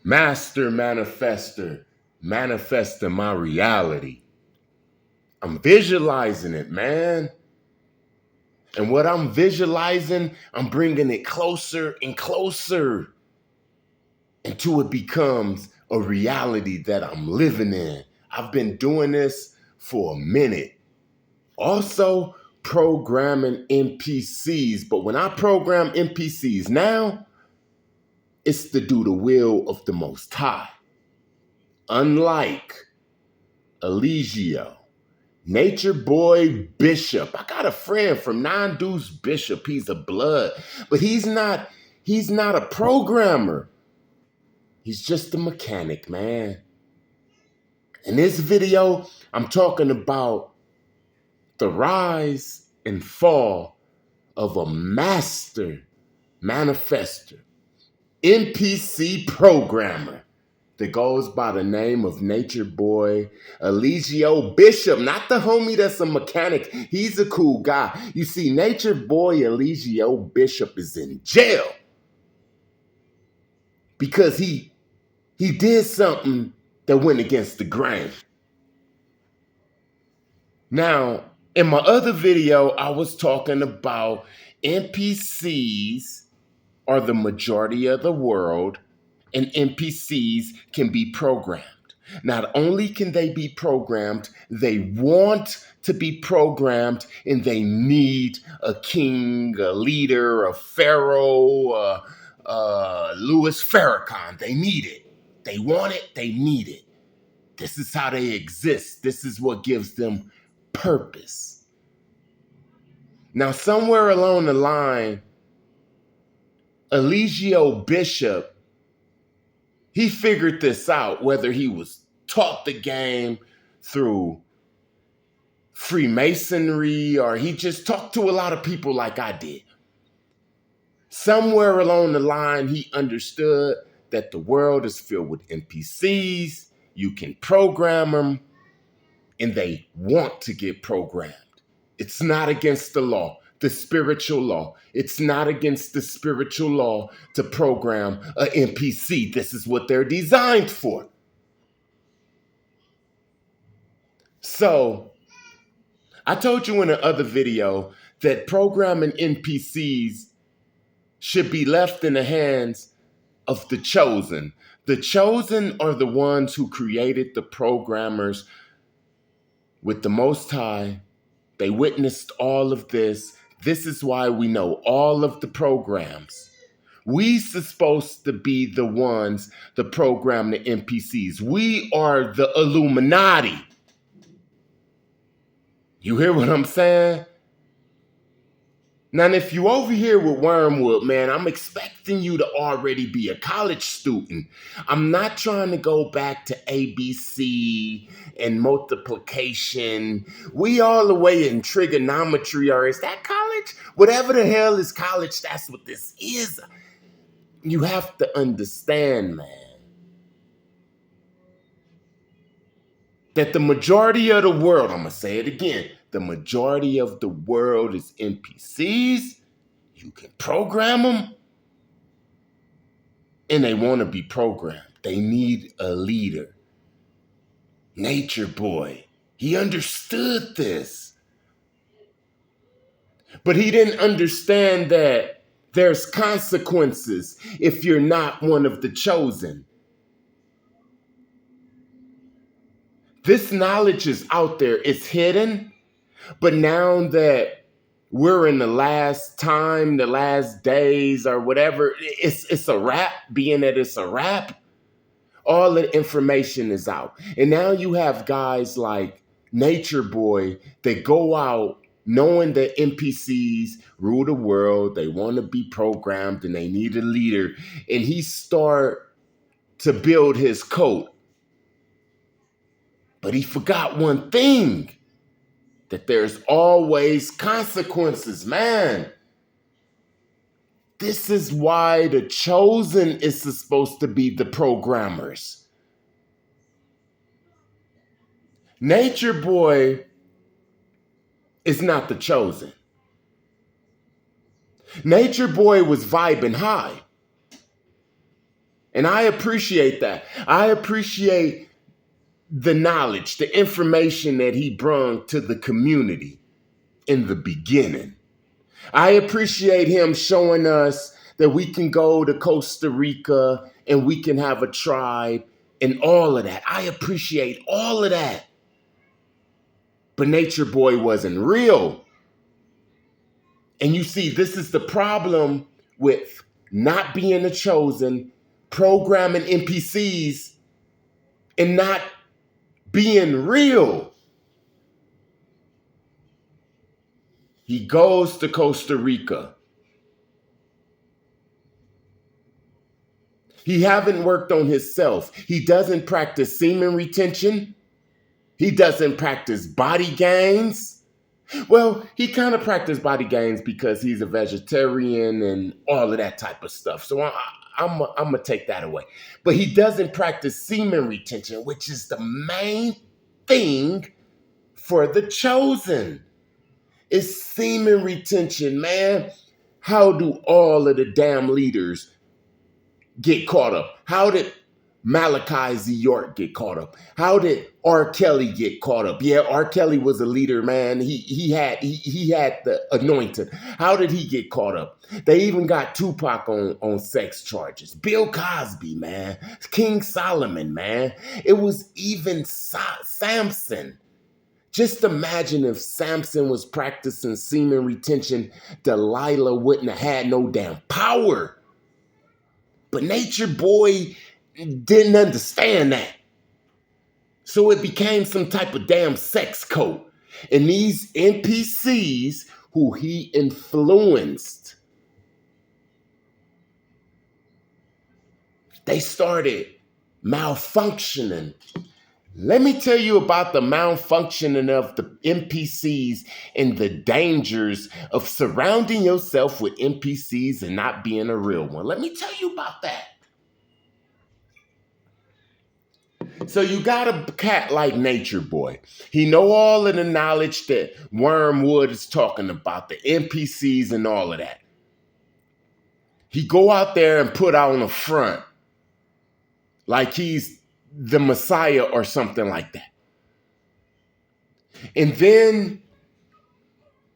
Master manifester, manifesting my reality. I'm visualizing it, man. And what I'm visualizing, I'm bringing it closer and closer until it becomes a reality that I'm living in. I've been doing this for a minute. Also, programming NPCs. But when I program NPCs now, it's to do the will of the Most High. Unlike Eliseo, Nature Boy Bishop. I got a friend from Non-Deuce Bishop. He's a blood, but he's not a programmer. He's just a mechanic, man. In this video, I'm talking about the rise and fall of a master manifester, NPC programmer that goes by the name of Nature Boy Eliseo Bishop, not the homie that's a mechanic. He's a cool guy. You see, Nature Boy Eliseo Bishop is in jail because he did something that went against the grain. Now, in my other video, I was talking about NPCs are the majority of the world, and NPCs can be programmed. Not only can they be programmed, they want to be programmed, and they need a king, a leader, a pharaoh, Louis Farrakhan. They need it. They want it. They need it. This is how they exist. This is what gives them purpose. Now, somewhere along the line, Eliseo Bishop, he figured this out, whether he was taught the game through Freemasonry or he just talked to a lot of people like I did. Somewhere along the line, he understood that the world is filled with NPCs. You can program them, and they want to get programmed. It's not against the law, the spiritual law. It's not against the spiritual law to program an NPC. This is what they're designed for. So, I told you in the other video that programming NPCs should be left in the hands of the chosen. The chosen are the ones who created the programmers with the Most High. They witnessed all of this. This is why we know all of the programs. We supposed to be the ones to program the NPCs. We are the Illuminati. You hear what I'm saying? Now, if you over here with Wormwood, man, I'm expecting you to already be a college student. I'm not trying to go back to ABC and multiplication. We all the way in trigonometry, or is that college? Whatever the hell is college, that's what this is. You have to understand, man, that the majority of the world, I'm going to say it again, the majority of the world is NPCs. You can program them, and they want to be programmed. They need a leader. Nature Boy, he understood this. But he didn't understand that there's consequences if you're not one of the chosen. This knowledge is out there. It's hidden. But now that we're in the last time, the last days or whatever, it's a wrap, being that it's a wrap. All the information is out. And now you have guys like Nature Boy that go out knowing that NPCs rule the world. They want to be programmed and they need a leader. And he start to build his code. But he forgot one thing, that there's always consequences, man. This is why the chosen is supposed to be the programmers. Nature Boy is not the chosen. Nature Boy was vibing high. And I appreciate that. I appreciate the knowledge, the information that he brought to the community in the beginning. I appreciate him showing us that we can go to Costa Rica and we can have a tribe and all of that. I appreciate all of that. But Nature Boy wasn't real. And you see, this is the problem with not being the chosen, programming NPCs, and not being real. He goes to Costa Rica. He haven't worked on himself. He doesn't practice semen retention. He doesn't practice body gains. Well, he kind of practiced body gains because he's a vegetarian and all of that type of stuff. So I'm going to take that away. But he doesn't practice semen retention, which is the main thing for the chosen. It's semen retention, man. How do all of the damn leaders get caught up? How did Malachi Z. York get caught up? How did R. Kelly get caught up? Yeah, R. Kelly was a leader, man. He had the anointing. How did he get caught up? They even got Tupac on sex charges. Bill Cosby, man. King Solomon, man. It was even Samson. Just imagine if Samson was practicing semen retention, Delilah wouldn't have had no damn power. But Nature Boy didn't understand that. So it became some type of damn sex cult. And these NPCs who he influenced, they started malfunctioning. Let me tell you about the malfunctioning of the NPCs and the dangers of surrounding yourself with NPCs and not being a real one. Let me tell you about that. So you got a cat like Nature Boy. He know all of the knowledge that Wormwood is talking about, the NPCs and all of that. He go out there and put on a front like he's the Messiah or something like that. And then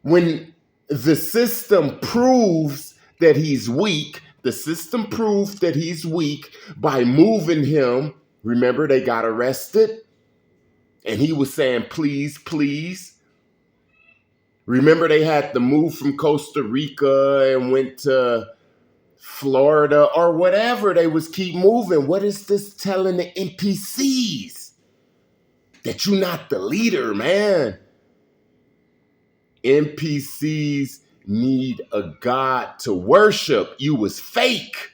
when the system proves that he's weak, the system proves that he's weak by moving him. Remember, they got arrested and he was saying, please, please. Remember, they had to move from Costa Rica and went to Florida or whatever. They was keep moving. What is this telling the NPCs? That you're not the leader, man. NPCs need a God to worship. You was fake.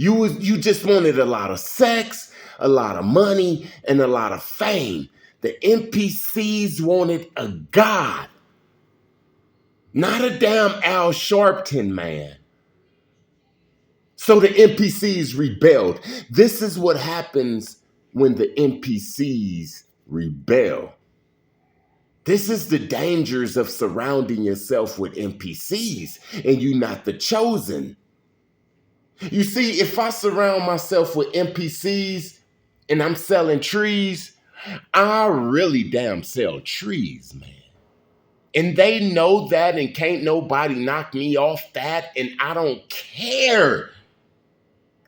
You just wanted a lot of sex, a lot of money, and a lot of fame. The NPCs wanted a God, not a damn Al Sharpton, man. So the NPCs rebelled. This is what happens when the NPCs rebel. This is the dangers of surrounding yourself with NPCs and you're not the chosen. You see, if I surround myself with NPCs and I'm selling trees, I really damn sell trees, man. And they know that and can't nobody knock me off that, and I don't care.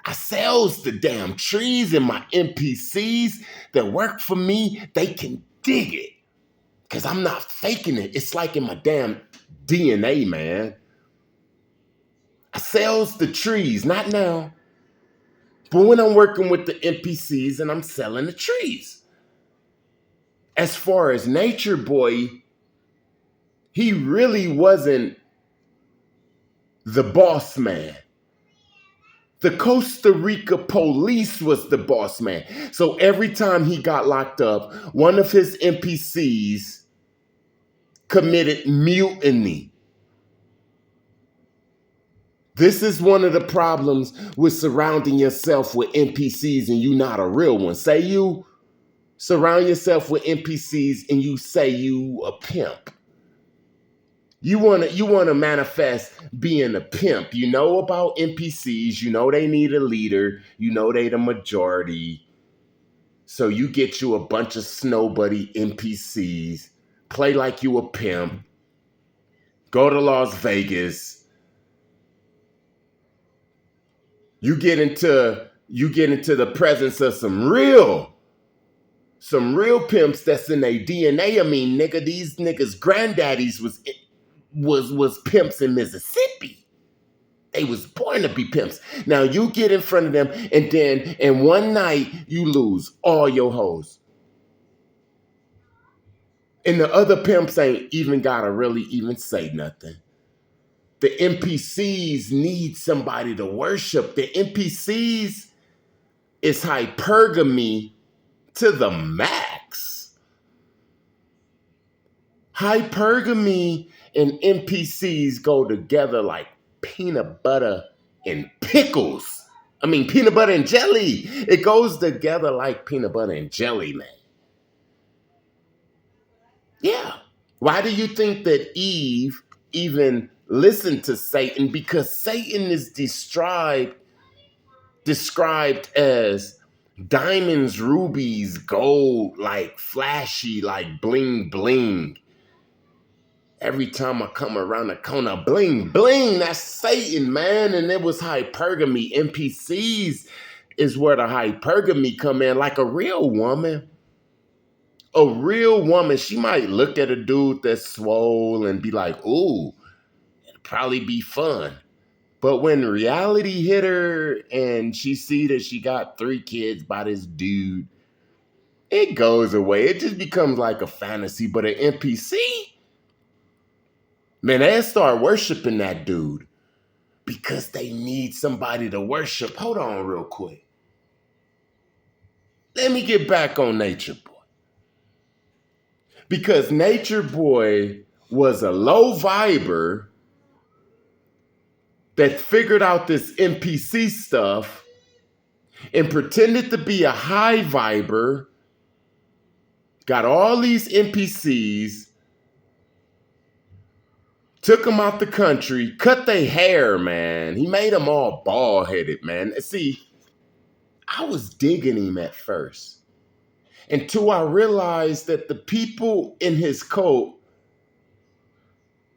I sells the damn trees, and my NPCs that work for me, they can dig it. Because I'm not faking it. It's like in my damn DNA, man. I sells the trees, not now. But when I'm working with the NPCs and I'm selling the trees. As far as Nature Boy, he really wasn't the boss man. The Costa Rica police was the boss man. So every time he got locked up, one of his NPCs committed mutiny. This is one of the problems with surrounding yourself with NPCs and you not a real one. Say you surround yourself with NPCs and you say you a pimp. You wanna manifest being a pimp. You know about NPCs. You know they need a leader. You know they the majority. So you get you a bunch of snow buddy NPCs. Play like you a pimp. Go to Las Vegas. You get into the presence of some real pimps that's in their DNA. I mean, nigga, these niggas' granddaddies was pimps in Mississippi. They was born to be pimps. Now you get in front of them, and then in one night you lose all your hoes. And the other pimps ain't even gotta really even say nothing. The NPCs need somebody to worship. The NPCs is hypergamy to the max. Hypergamy and NPCs go together like peanut butter and pickles. I mean, peanut butter and jelly. It goes together like peanut butter and jelly, man. Yeah. Why do you think that Eve even listened to Satan? Because Satan is described as diamonds, rubies, gold, like flashy, like bling bling. Every time I come around the corner, bling bling, that's Satan, man. And it was hypergamy. NPCs is where the hypergamy come in, like a real woman. A real woman, she might look at a dude that's swole and be like, ooh, it'd probably be fun. But when reality hit her and she see that she got 3 kids by this dude, it goes away. It just becomes like a fantasy. But an NPC, man, they start worshiping that dude because they need somebody to worship. Hold on real quick. Let me get back on Nature Boy. Because Nature Boy was a low viber that figured out this NPC stuff and pretended to be a high viber, got all these NPCs, took them out the country, cut their hair, man. He made them all bald-headed, man. See, I was digging him at first until I realized that the people in his cult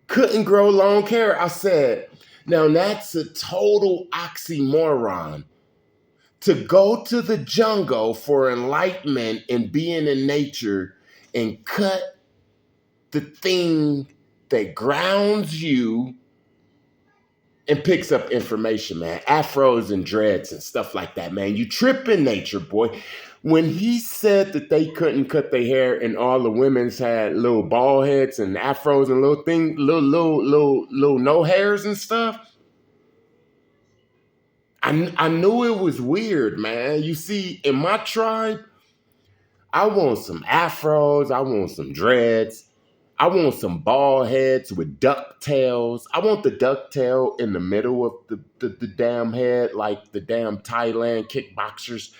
couldn't grow long hair. I said, now that's a total oxymoron. To go to the jungle for enlightenment and being in nature and cut the thing that grounds you and picks up information, man. Afros and dreads and stuff like that, man. You tripping, Nature Boy. When he said that they couldn't cut their hair and all the women's had little bald heads and afros and little no hairs and stuff, I knew it was weird, man. You see, in my tribe, I want some afros. I want some dreads. I want some bald heads with duck tails. I want the duck tail in the middle of the damn head, like the damn Thailand kickboxers.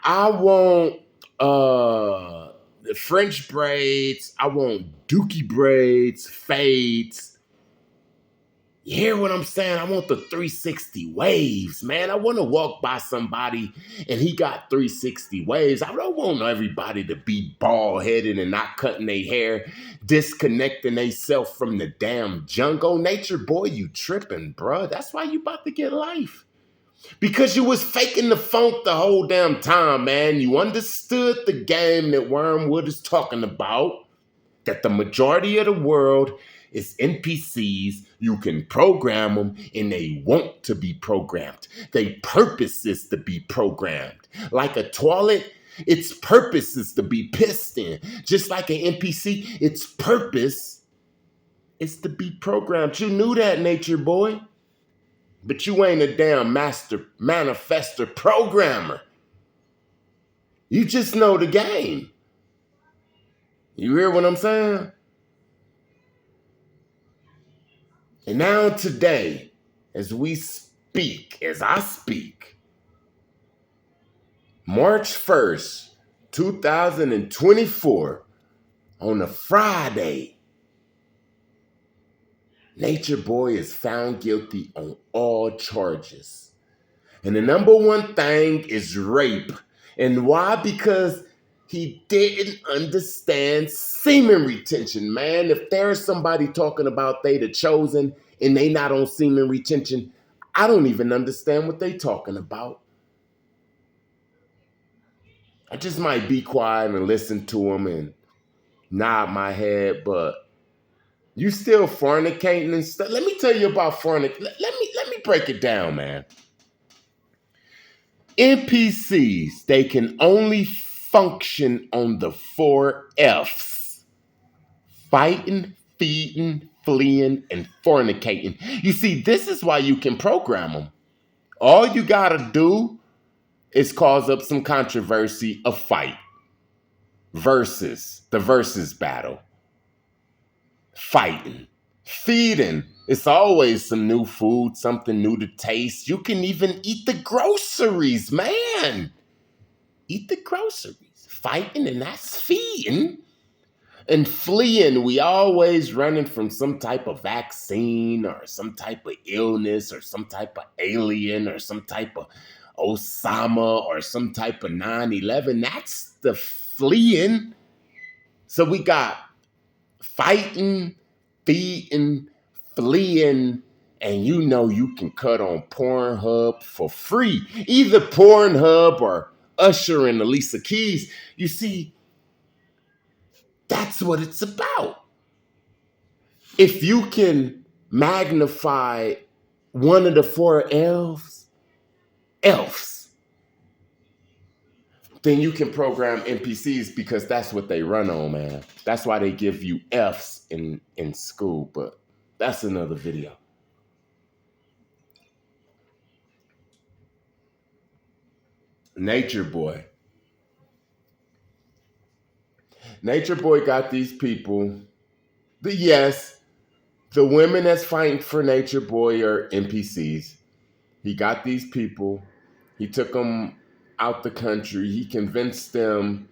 I want the French braids. I want dookie braids, fades. You hear what I'm saying? I want the 360 waves, man. I want to walk by somebody and he got 360 waves. I don't want everybody to be bald-headed and not cutting their hair, disconnecting themselves from the damn jungle. Nature Boy, you tripping, bruh. That's why you about to get life. Because you was faking the funk the whole damn time, man. You understood the game that Wormwood is talking about. That the majority of the world is NPCs. You can program them and they want to be programmed. Their purpose is to be programmed. Like a toilet, its purpose is to be pissed in. Just like an NPC, its purpose is to be programmed. You knew that, Nature Boy. But you ain't a damn master manifester programmer. You just know the game. You hear what I'm saying? And now today, as I speak, March 1st, 2024, on a Friday, Nature Boy is found guilty on all charges. And the number one thing is rape. And why? Because he didn't understand semen retention, man. If there's somebody talking about they the chosen and they not on semen retention, I don't even understand what they talking about. I just might be quiet and listen to them and nod my head, but you still fornicating and stuff. Let me tell you about fornicating. Let me break it down, man. NPCs, they can only function on the 4 F's: fighting, feeding, fleeing, and fornicating. You see, this is why you can program them. All you gotta do is cause up some controversy, a fight, the versus battle, fighting, feeding. It's always some new food, something new to taste. You can even eat the groceries, man. Eat the groceries. Fighting, and that's feeding. And fleeing, we always running from some type of vaccine or some type of illness or some type of alien or some type of Osama or some type of 9/11. That's the fleeing. So we got fighting, feeding, fleeing, and you know you can cut on Pornhub for free. Either Pornhub or Usher and Alicia Keys. You see, that's what it's about. If you can magnify one of the 4 F's, then you can program NPCs because that's what they run on, man. That's why they give you F's in school, but that's another video. Nature Boy. Nature Boy got these people. Yes, the women that's fighting for Nature Boy are NPCs. He got these people. He took them out the country. He convinced them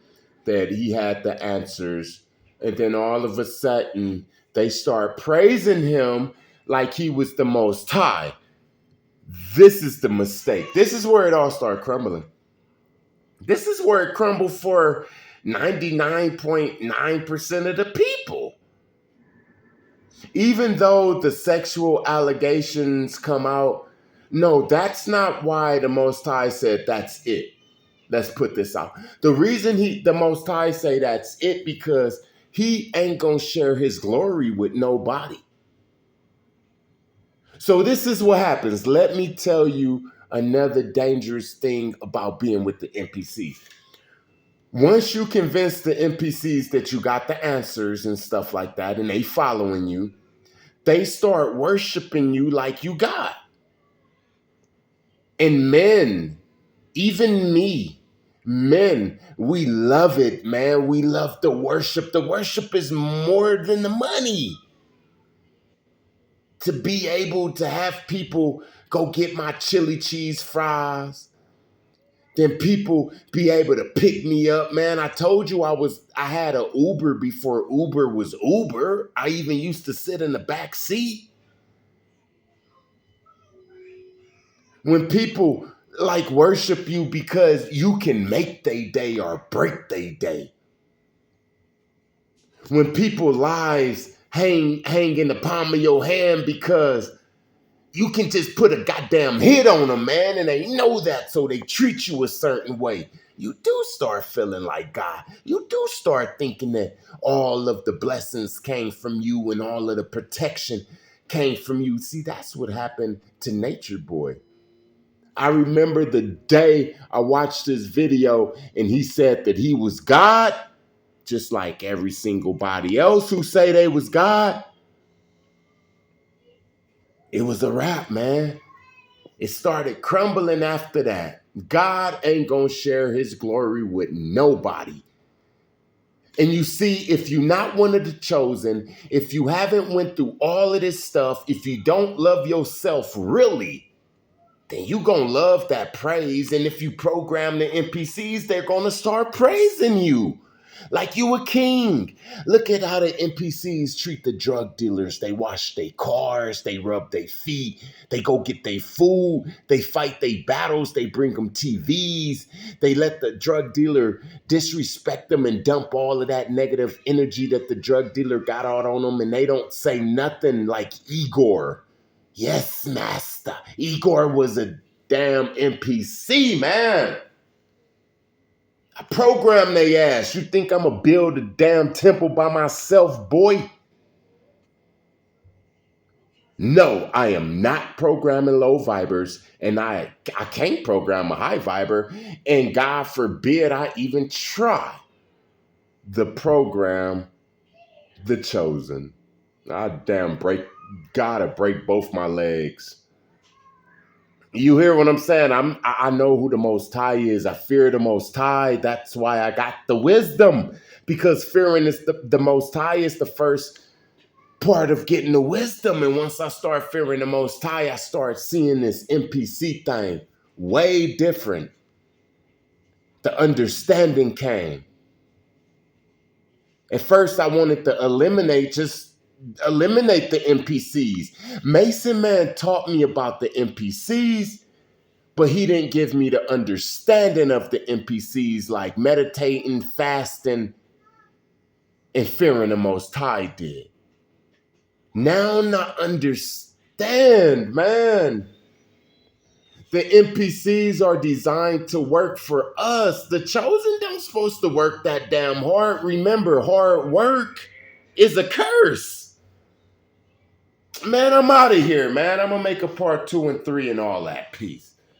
that he had the answers. And then all of a sudden, they start praising him like he was the Most High. This is the mistake. This is where it all started crumbling. This is where it crumbled for 99.9% of the people. Even though the sexual allegations come out, no, that's not why the Most High said that's it. Let's put this out. The reason the Most High say that's it because he ain't gonna share his glory with nobody. So this is what happens. Let me tell you another dangerous thing about being with the NPCs. Once you convince the NPCs that you got the answers and stuff like that, and they following you, they start worshiping you like you God. And men, even me, men, we love it, man. We love the worship. The worship is more than the money. To be able to have people go get my chili cheese fries, then people be able to pick me up, man. I told you I had an Uber before Uber was Uber. I even used to sit in the back seat. When people like worship you because you can make their day or break their day. When people lives hang in the palm of your hand because you can just put a goddamn hit on them, man, and they know that, so they treat you a certain way. You do start feeling like God. You do start thinking that all of the blessings came from you and all of the protection came from you. See, that's what happened to Nature Boy. I remember the day I watched this video and he said that he was God, just like every single body else who say they was God. It was a wrap, man. It started crumbling after that. God ain't gonna share his glory with nobody. And you see, if you're not one of the chosen, if you haven't went through all of this stuff, if you don't love yourself really, then you gonna love that praise. And if you program the NPCs, they're gonna start praising you. Like you a king. Look at how the NPCs treat the drug dealers. They wash their cars, they rub their feet, they go get their food, they fight their battles, they bring them TVs, they let the drug dealer disrespect them and dump all of that negative energy that the drug dealer got out on them, and they don't say nothing like Igor. Yes, master. Igor was a damn NPC, man. I program they ass. You think I'm gonna build a damn temple by myself, boy? No, I am not programming low vibers, and I can't program a high viber, and God forbid I even try the program the chosen. I damn gotta break both my legs. You hear what I'm saying? I know who the Most High is. I fear the Most High. That's why I got the wisdom. Because fearing is the Most High is the first part of getting the wisdom. And once I start fearing the Most High, I start seeing this NPC thing way different. The understanding came. At first, I wanted to eliminate the NPCs. Mason Man taught me about the NPCs, but he didn't give me the understanding of the NPCs like meditating, fasting, and fearing the Most High did. Now I understand, man. The NPCs are designed to work for us. The chosen don't supposed to work that damn hard. Remember, hard work is a curse. Man, I'm out of here, man. I'm going to make a part 2 and 3 and all that. Peace.